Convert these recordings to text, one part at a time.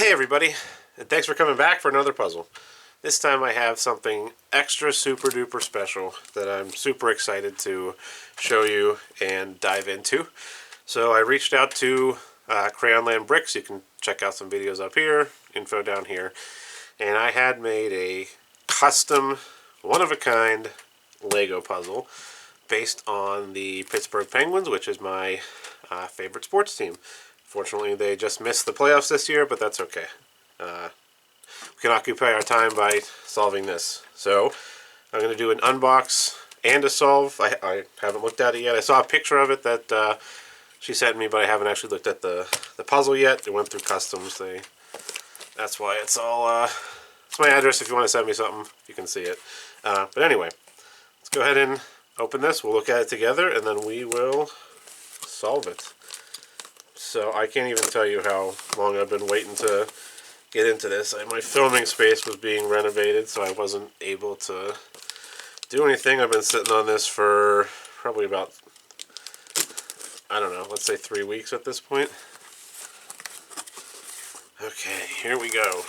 Hey everybody, and thanks for coming back for another puzzle. This time I have something extra super duper special that I'm super excited to show you and dive into. So I reached out to Crayonland Bricks. You can check out some videos up here, info down here. And I had made a custom, one-of-a-kind Lego puzzle based on the Pittsburgh Penguins, which is my favorite sports team. Fortunately, they just missed the playoffs this year, but that's okay. We can occupy our time by solving this. So I'm going to do an unbox and a solve. I haven't looked at it yet. I saw a picture of it that she sent me, but I haven't actually looked at the puzzle yet. It went through customs. That's why it's all... it's my address if you want to send me something. You can see it. But anyway, let's go ahead and open this. We'll look at it together, and then we will solve it. So I can't even tell you how long I've been waiting to get into this. My filming space was being renovated, so I wasn't able to do anything. I've been sitting on this for probably about, I don't know, let's say 3 weeks at this point. Okay, here we go.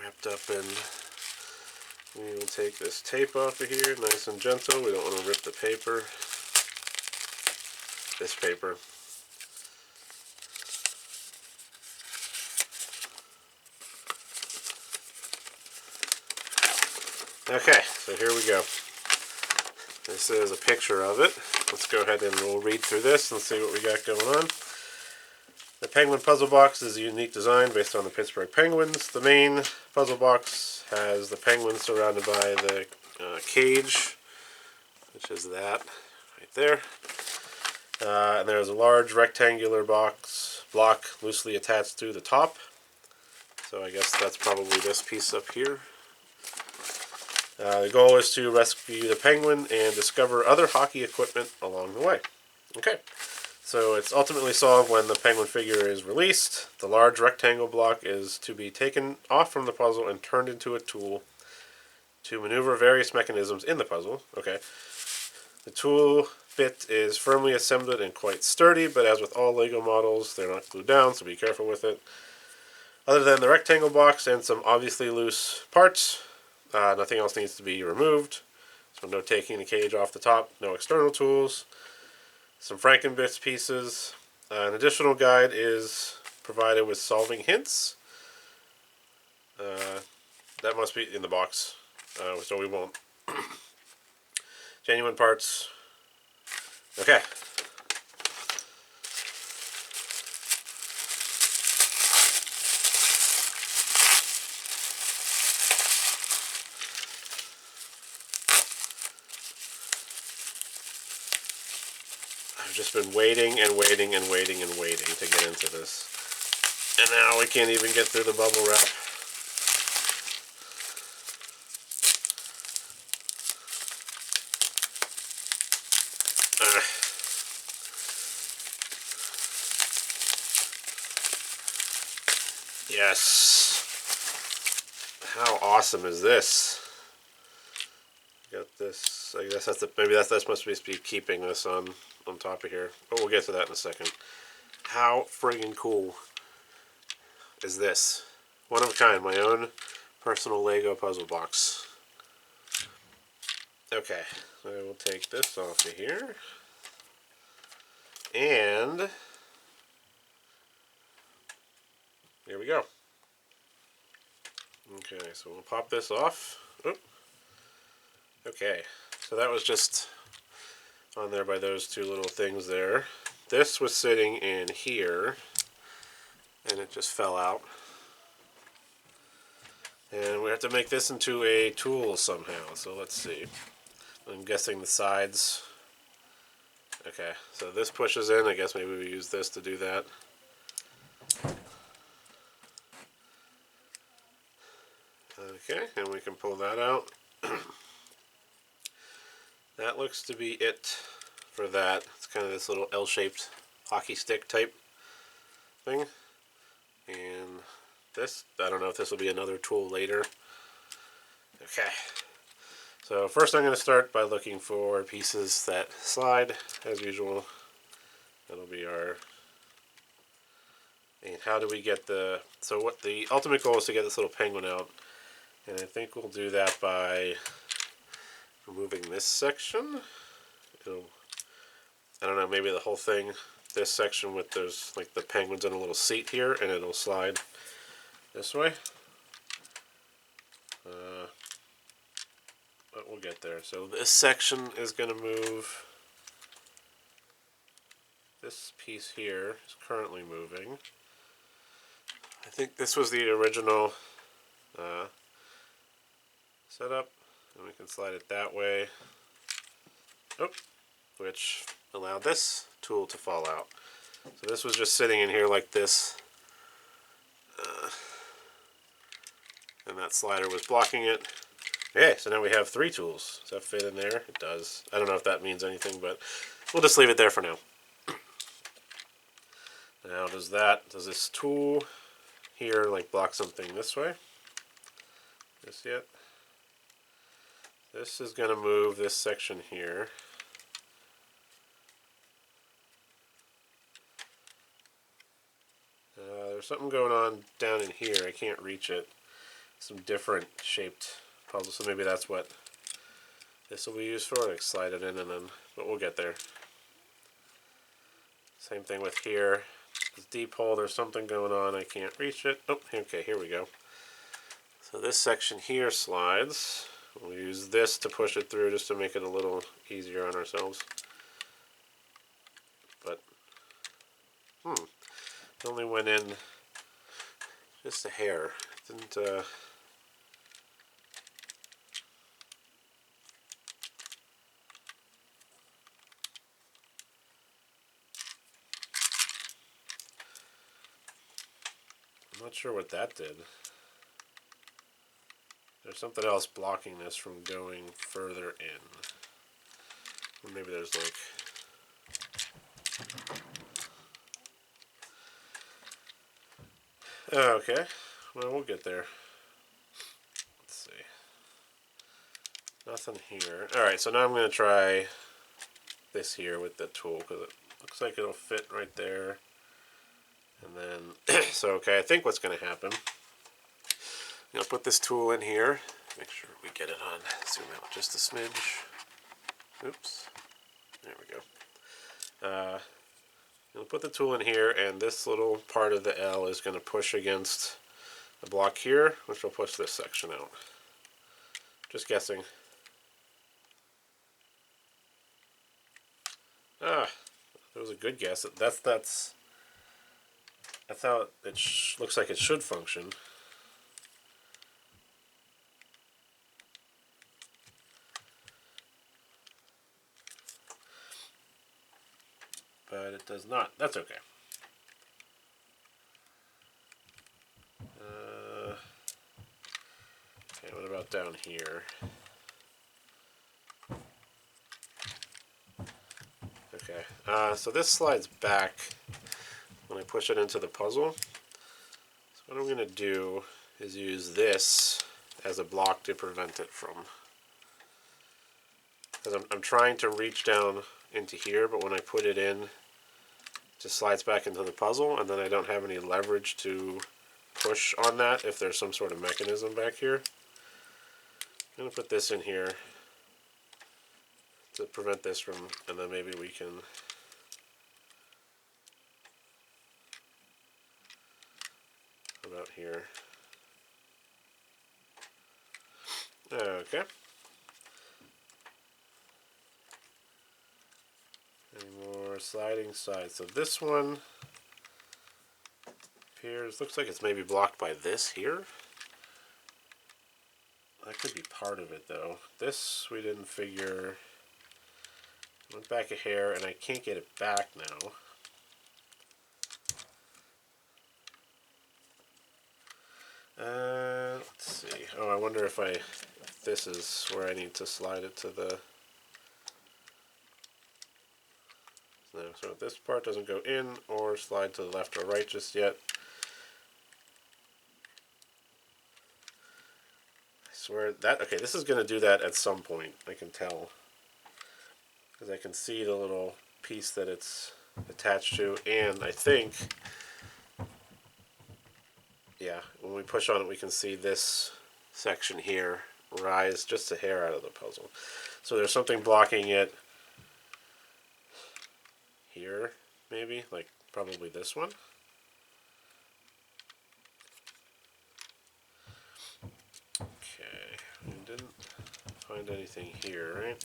Wrapped up in... We will take this tape off of here, nice and gentle. We don't want to rip the paper. This paper. Okay, so here we go. This is a picture of it. Let's go ahead and we'll read through this and see what we got going on. The Penguin puzzle box is a unique design based on the Pittsburgh Penguins. The main puzzle box has the Penguins surrounded by the cage, which is that right there. And there's a large rectangular block loosely attached to the top. So I guess that's probably this piece up here. The goal is to rescue the Penguin and discover other hockey equipment along the way. Okay. So it's ultimately solved when the Penguin figure is released. The large rectangle block is to be taken off from the puzzle and turned into a tool to maneuver various mechanisms in the puzzle. Okay. The tool bit is firmly assembled and quite sturdy, but as with all Lego models, they're not glued down, so be careful with it. Other than the rectangle box and some obviously loose parts, nothing else needs to be removed. So no taking the cage off the top, no external tools. Some Frankenbits pieces. An additional guide is provided with solving hints. That must be in the box, so we won't. Genuine parts. Okay. I've just been waiting and waiting and waiting and waiting to get into this. And now we can't even get through the bubble wrap. Yes. How awesome is this? Got this. I guess maybe that's supposed to be keeping this on top of here, but we'll get to that in a second. How friggin' cool is this? One of a kind, my own personal Lego puzzle box. Okay, so I will take this off of here, and here we go. Okay, so we'll pop this off. Oop. Okay, so that was just on there by those two little things there. This was sitting in here, and it just fell out. And we have to make this into a tool somehow, so let's see. I'm guessing the sides. Okay, so this pushes in. I guess maybe we use this to do that. Okay, and we can pull that out. That looks to be it for that. It's kind of this little L-shaped hockey stick type thing. And this, I don't know if this will be another tool later. Okay, So first I'm going to start by looking for pieces that slide, as usual. That'll be our... And how do we get the... So what the ultimate goal is to get this little penguin out. And I think we'll do that by removing this section. I don't know, maybe the whole thing, this section with there's like the penguins in a little seat here, and it'll slide this way. But we'll get there. So this section is going to move. This piece here is currently moving. I think this was the original setup, and we can slide it that way. Oh, which allowed this tool to fall out. So this was just sitting in here like this, and that slider was blocking it. Okay, so now we have 3 tools. Does that fit in there? It does. I don't know if that means anything, but we'll just leave it there for now. Now does this tool here like block something this way? This yet? This is going to move this section here. There's something going on down in here. I can't reach it. Some different shaped puzzles, so maybe that's what this will be used for. Like slide it in and then, but we'll get there. Same thing with here. This deep hole, there's something going on. I can't reach it. Oh, okay, here we go. So this section here slides. We'll use this to push it through just to make it a little easier on ourselves. But, it only went in just a hair. It didn't, I'm not sure what that did. There's something else blocking this from going further in. Or maybe there's like... Oh, okay. Well, we'll get there. Let's see. Nothing here. Alright, so now I'm going to try this here with the tool, because it looks like it'll fit right there. And then, so okay, I think what's going to happen, I'll put this tool in here, make sure we get it on, zoom out just a smidge. Oops, there we go. I'll put the tool in here, and this little part of the L is going to push against the block here, which will push this section out. Just guessing. Ah, that was a good guess. That's how it looks like it should function. But it does not. That's okay. Okay, what about down here? Okay, so this slides back when I push it into the puzzle. So what I'm going to do is use this as a block to prevent it from... Because I'm trying to reach down into here, but when I put it in, it just slides back into the puzzle, and then I don't have any leverage to push on that if there's some sort of mechanism back here. I'm going to put this in here to prevent this from, and then maybe we can about here. Okay. Any more sliding sides? So this one appears, looks like it's maybe blocked by this here. That could be part of it though. This we didn't figure. Went back a hair and I can't get it back now. Let's see. Oh, I wonder if this is where I need to slide it to the... No, so this part doesn't go in or slide to the left or right just yet. I where that, okay, this is going to do that at some point, I can tell. Because I can see the little piece that it's attached to, and I think, yeah, when we push on it we can see this section here rise just a hair out of the puzzle. So there's something blocking it here, maybe, like probably this one. Okay, we didn't find anything here, right?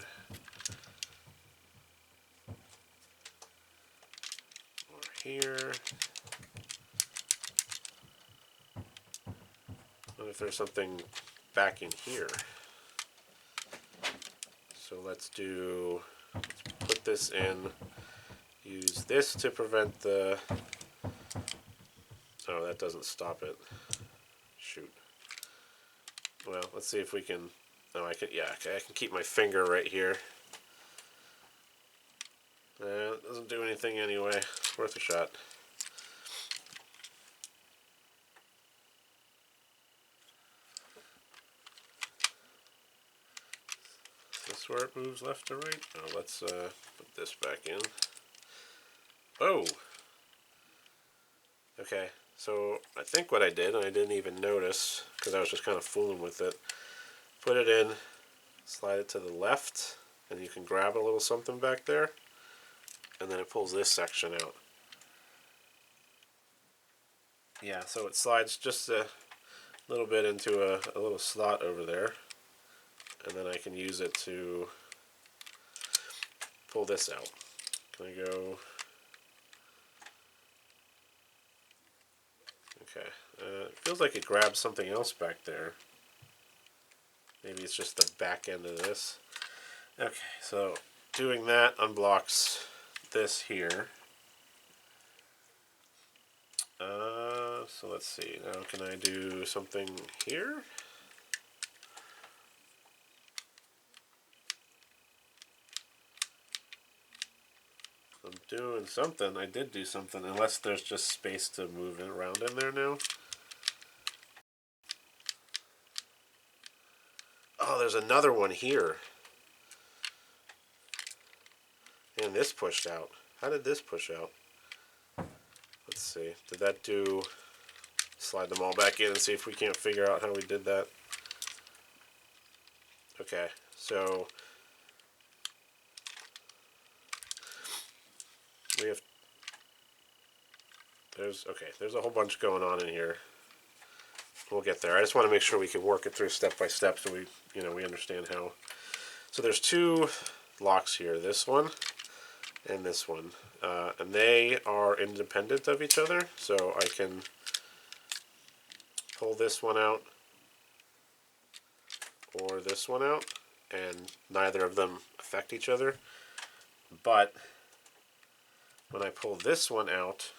Or here. What if there's something back in here? So let's put this in, use this to prevent the, oh, that doesn't stop it. Shoot. Well, let's see if we can, no, I can, yeah, okay, I can keep my finger right here. It doesn't do anything anyway. Worth a shot. Is this where it moves left to right? Oh, let's put this back in. Oh! Okay, so I think what I did, and I didn't even notice, because I was just kind of fooling with it, put it in, slide it to the left, and you can grab a little something back there, and then it pulls this section out. Yeah, so it slides just a little bit into a little slot over there, and then I can use it to pull this out. Can I go? Okay, it feels like it grabs something else back there. Maybe it's just the back end of this. Okay, so doing that unblocks this here. So let's see, now can I do something here? I'm doing something. I did do something, unless there's just space to move it around in there now. Oh, there's another one here. And this pushed out. How did this push out? Let's see. Did that do... Slide them all back in and see if we can't figure out how we did that. Okay, so... we have... There's a whole bunch going on in here. We'll get there. I just want to make sure we can work it through step by step so we understand how. So there's two locks here. This one and this one. And they are independent of each other. So I can pull this one out or this one out, and neither of them affect each other. But when I pull this one out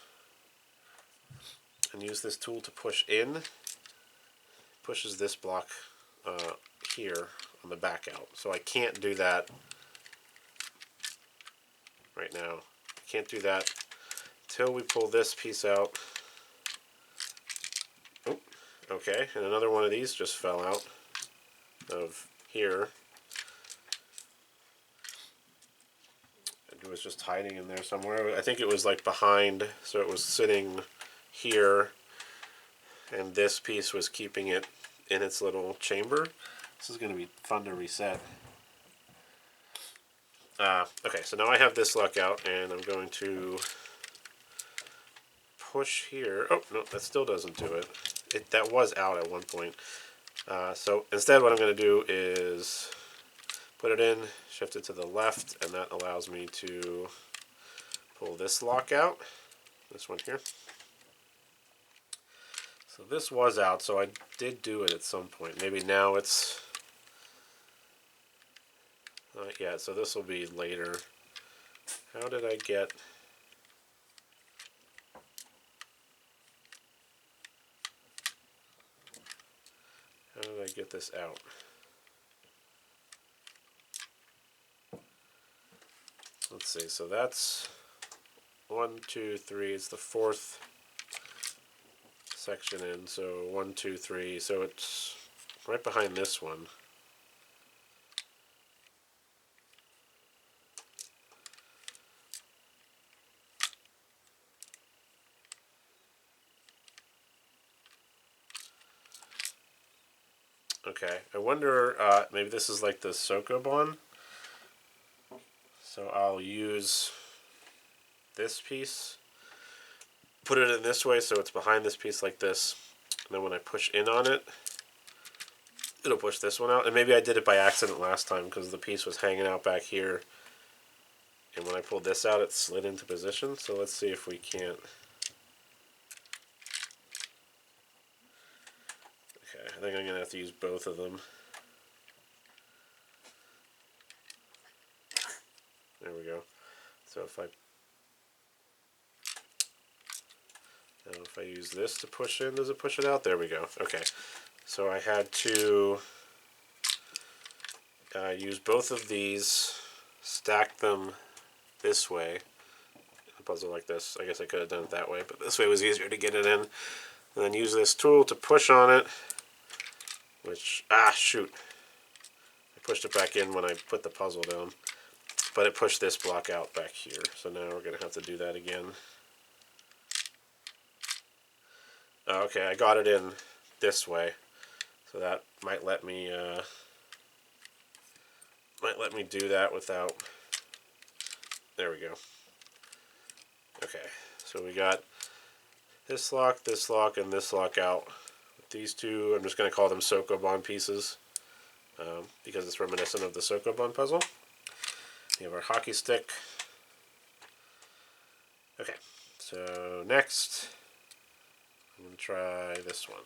and use this tool to push in, pushes this block here on the back out. So I can't do that right now. I can't do that until we pull this piece out. Oh, okay, and another one of these just fell out of here. It was just hiding in there somewhere. I think it was like behind, so it was sitting here, and this piece was keeping it in its little chamber. This is going to be fun to reset. Okay, so now I have this lock out, and I'm going to push here. Oh, no, that still doesn't do it. That was out at one point. So instead what I'm going to do is put it in, shift it to the left, and that allows me to pull this lock out, this one here. So this was out, so I did do it at some point. Maybe now it's not yet, so this will be later. How did I get... How did I get this out? Let's see, so that's 1, 2, 3, it's the fourth section in, so 1, 2, 3, so it's right behind this one. Okay, I wonder, maybe this is like the Sokobon. So I'll use this piece, put it in this way so it's behind this piece like this. And then when I push in on it, it'll push this one out. And maybe I did it by accident last time because the piece was hanging out back here. And when I pulled this out, it slid into position. So let's see if we can't. Okay, I think I'm going to have to use both of them. There we go. So if I use this to push in, does it push it out? There we go. Okay. So I had to use both of these, stack them this way, a puzzle like this. I guess I could have done it that way, but this way was easier to get it in. And then use this tool to push on it, which, shoot. I pushed it back in when I put the puzzle down, but it pushed this block out back here. So now we're going to have to do that again. Okay, I got it in this way, so that might let me do that without. There we go. Okay, so we got this lock, and this lock out. With these two, I'm just going to call them Sokobon pieces because it's reminiscent of the Sokobon puzzle. We have our hockey stick. Okay, so next, I'm going to try this one.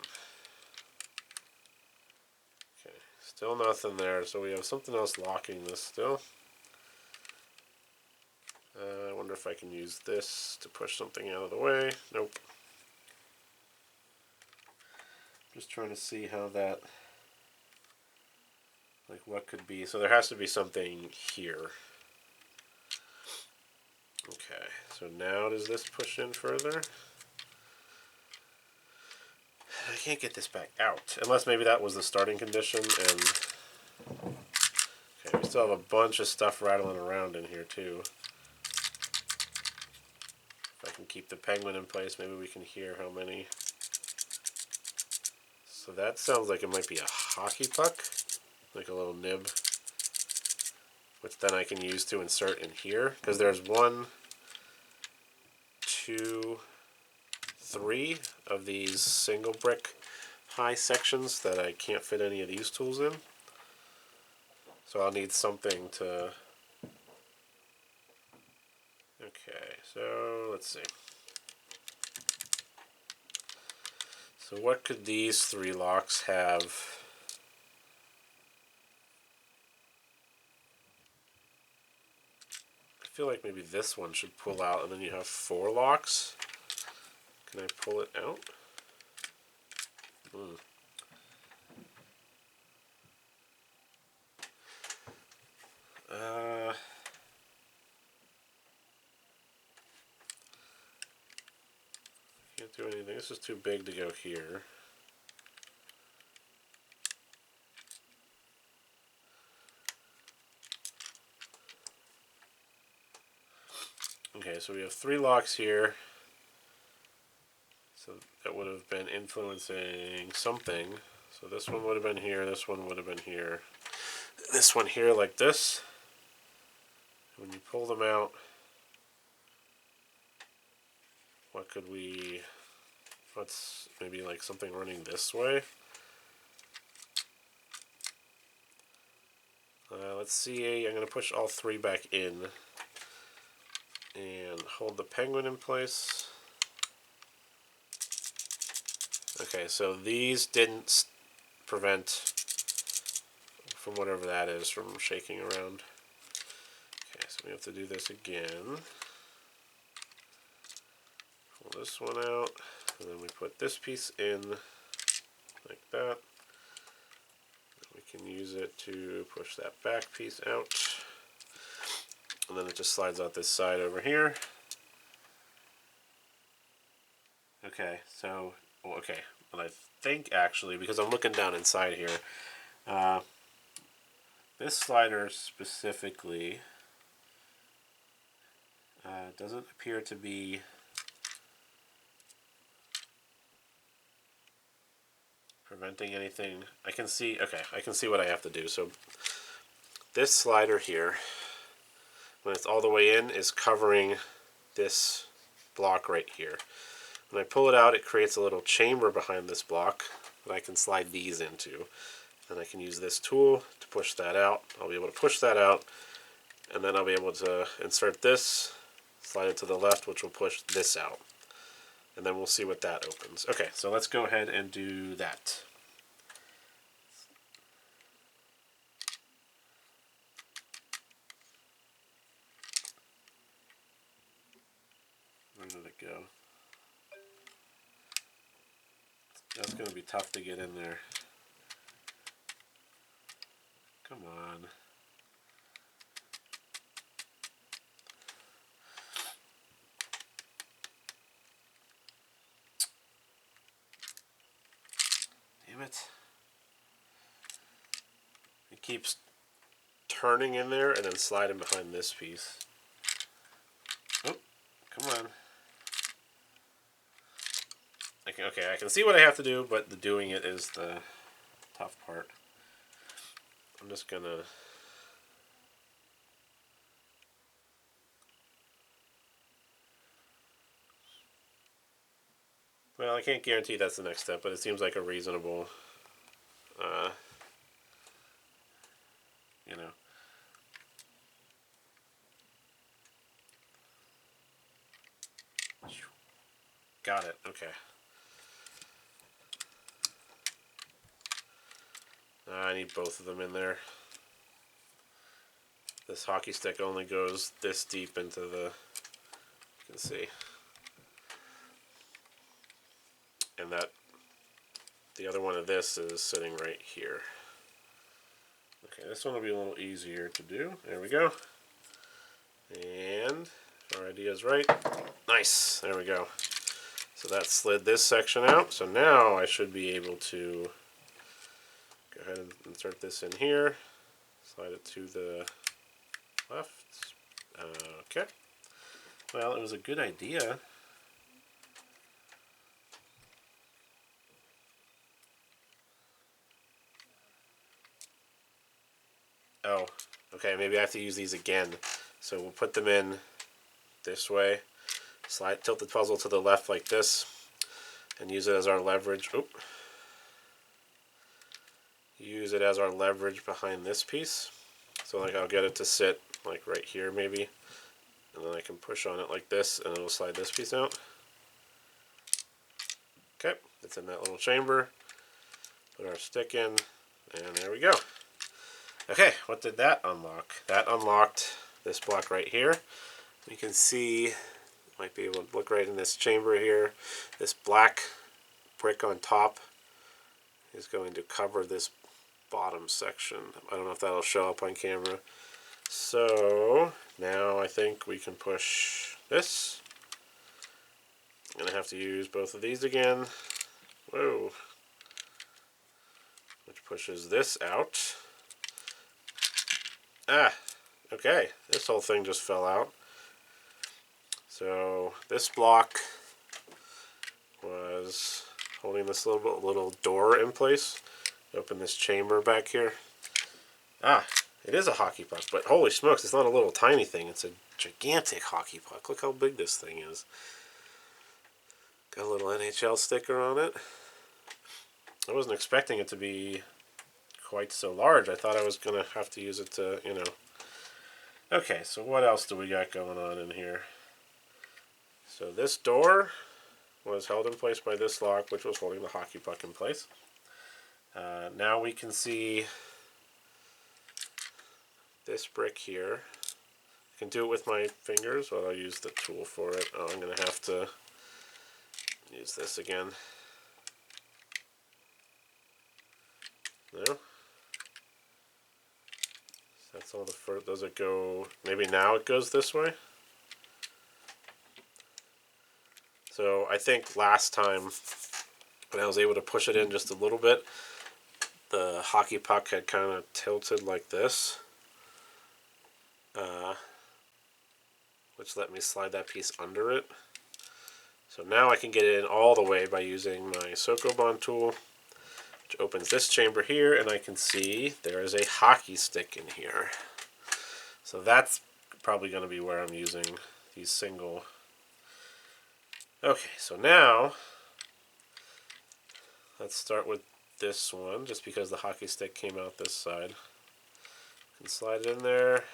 Okay, still nothing there, so we have something else locking this still. I wonder if I can use this to push something out of the way. Nope. Just trying to see how that, like what could be. So there has to be something here. Okay, so now does this push in further? I can't get this back out, unless maybe that was the starting condition. And okay, we still have a bunch of stuff rattling around in here too. If I can keep the penguin in place, maybe we can hear how many. So that sounds like it might be a hockey puck, like a little nib, which then I can use to insert in here, because there's 1, 2, 3 of these single brick high sections that I can't fit any of these tools in. So I'll need something to. Okay, so let's see. So what could these 3 locks have? I feel like maybe this one should pull out, and then you have 4 locks. Can I pull it out? Can't do anything. This is too big to go here. Okay, so we have 3 locks here. So that would have been influencing something. So this one would have been here, this one would have been here. This one here like this. When you pull them out, what could we, what's maybe like something running this way? Let's see, I'm going to push all 3 back in and hold the penguin in place. Okay, so these didn't prevent, from whatever that is, from shaking around. Okay, so we have to do this again. Pull this one out, and then we put this piece in, like that. We can use it to push that back piece out. And then it just slides out this side over here. Okay, so, okay, And I think actually, because I'm looking down inside here, this slider specifically doesn't appear to be preventing anything. I can see, okay, I can see what I have to do. So this slider here, when it's all the way in, is covering this block right here. When I pull it out, it creates a little chamber behind this block that I can slide these into. And I can use this tool to push that out. I'll be able to push that out, and then I'll be able to insert this, slide it to the left, which will push this out. And then we'll see what that opens. Okay, so let's go ahead and do that. Where did it go? That's going to be tough to get in there. Come on. Damn it. It keeps turning in there and then sliding behind this piece. Oh, come on. Okay, I can see what I have to do, but the doing it is the tough part. I'm just gonna... Well, I can't guarantee that's the next step, but it seems like a reasonable, you know. Got it, okay. I need both of them in there. This hockey stick only goes this deep into the, you can see. And that, the other one of this is sitting right here. Okay, this one will be a little easier to do. There we go. And if our idea is right, nice, there we go. So that slid this section out. So now I should be able to go ahead and insert this in here, slide it to the left. Okay. Well, it was a good idea. Oh, okay, maybe I have to use these again. So we'll put them in this way, tilt the puzzle to the left like this, and use it as our leverage. Oop. Use it as our leverage behind this piece. So like I'll get it to sit like right here maybe, and then I can push on it like this and it'll slide this piece out. Okay, it's in that little chamber. Put our stick in, and there we go. Okay, what did that unlock? That unlocked this block right here. You can see, might be able to look right in this chamber here. This black brick on top is going to cover this bottom section. I don't know if that'll show up on camera. So now I think we can push this. I'm gonna have to use both of these again. Whoa. Which pushes this out. Ah, okay, this whole thing just fell out. So this block was holding this little door in place. Open this chamber back here. Ah, it is a hockey puck, but holy smokes, it's not a little tiny thing. It's a gigantic hockey puck. Look how big this thing is. Got a little NHL sticker on it. I wasn't expecting it to be quite so large. I thought I was going to have to use it to, you know. Okay, so what else do we got going on in here? So this door was held in place by this lock, which was holding the hockey puck in place. Now we can see this brick here. I can do it with my fingers, but I'll use the tool for it. Oh, I'm going to have to use this again. No? That's all the first. Does it go? Maybe now it goes this way. So I think last time When I was able to push it in just a little bit, the hockey puck had kind of tilted like this, which let me slide that piece under it. So now I can get it in all the way by using my Sokobon tool, which opens this chamber here, and I can see there is a hockey stick in here. So that's probably going to be where I'm using these single. Okay, so now let's start with this one, just because the hockey stick came out this side. And slide it in there.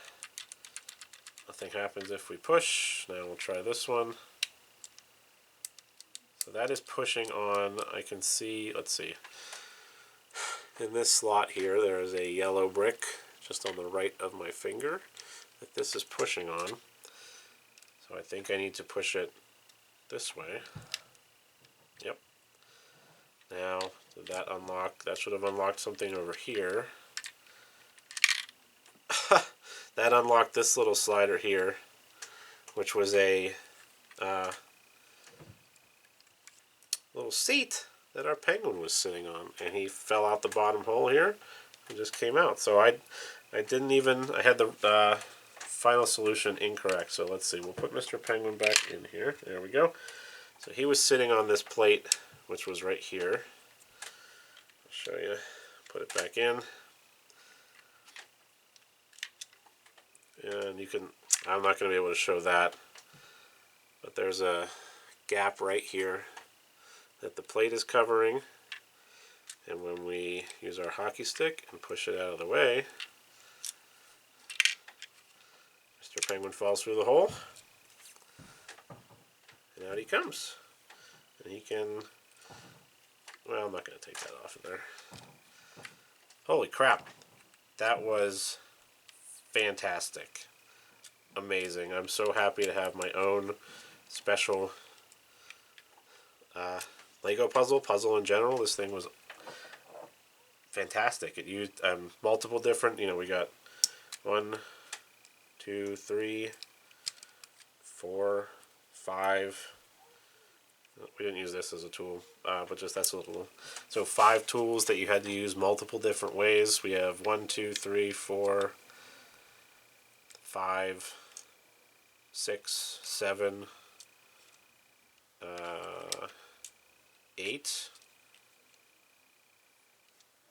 Nothing happens if we push. Now we'll try this one. So that is pushing on. I can see, let's see. In this slot here, there is a yellow brick just on the right of my finger that this is pushing on. So I think I need to push it this way. Yep. Now, did that unlock? That should have unlocked something over here. That unlocked this little slider here, which was a little seat that our penguin was sitting on, and he fell out the bottom hole here and just came out. So I didn't even, I had the final solution incorrect. So let's see, we'll put Mr. Penguin back in here. There we go. So he was sitting on this plate, which was right here. I'll show you. Put it back in. And you can, I'm not going to be able to show that, but there's a gap right here that the plate is covering, and when we use our hockey stick and push it out of the way, Mr. Penguin falls through the hole, and out he comes. And he can, well, I'm not going to take that off of there. Holy crap, that was fantastic. Amazing. I'm so happy to have my own special Lego puzzle in general. This thing was fantastic. It used multiple different, we got 1, 2, 3, 4, 5. We didn't use this as a tool, but just that's a little. So 5 tools that you had to use multiple different ways. We have 1, 2, 3, 4, 5, 6, 7, 8.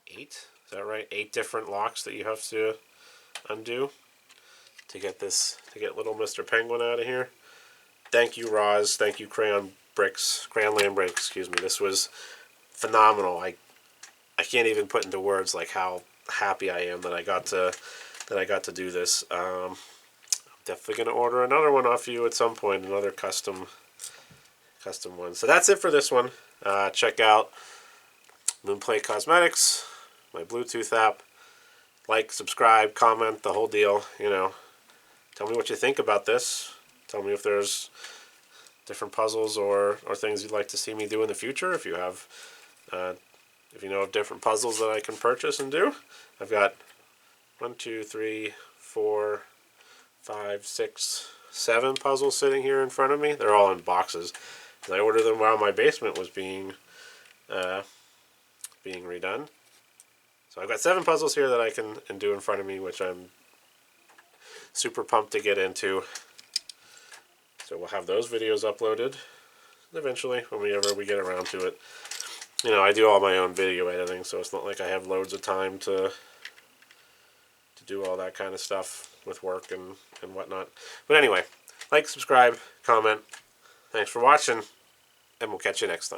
8? Is that right? 8 different locks that you have to undo to get little Mr. Penguin out of here. Thank you, Roz. Thank you, Crayon Land Bricks. Excuse me. This was phenomenal. I can't even put into words like how happy I am that I got to do this. I'm definitely gonna order another one off you at some point. Another custom one. So that's it for this one. Check out Moonplay Cosmetics, my Bluetooth app. Like, subscribe, comment, the whole deal. Tell me what you think about this. Tell me if there's different puzzles or things you'd like to see me do in the future. If you have, if you know of different puzzles that I can purchase and do. I've got 1, 2, 3, 4, 5, 6, 7 puzzles sitting here in front of me. They're all in boxes. I ordered them while my basement was being redone. So I've got 7 puzzles here that I can do in front of me, which I'm super pumped to get into. So we'll have those videos uploaded eventually, whenever we get around to it. I do all my own video editing, so it's not like I have loads of time to do all that kind of stuff with work and whatnot. But anyway, like, subscribe, comment. Thanks for watching, and we'll catch you next time.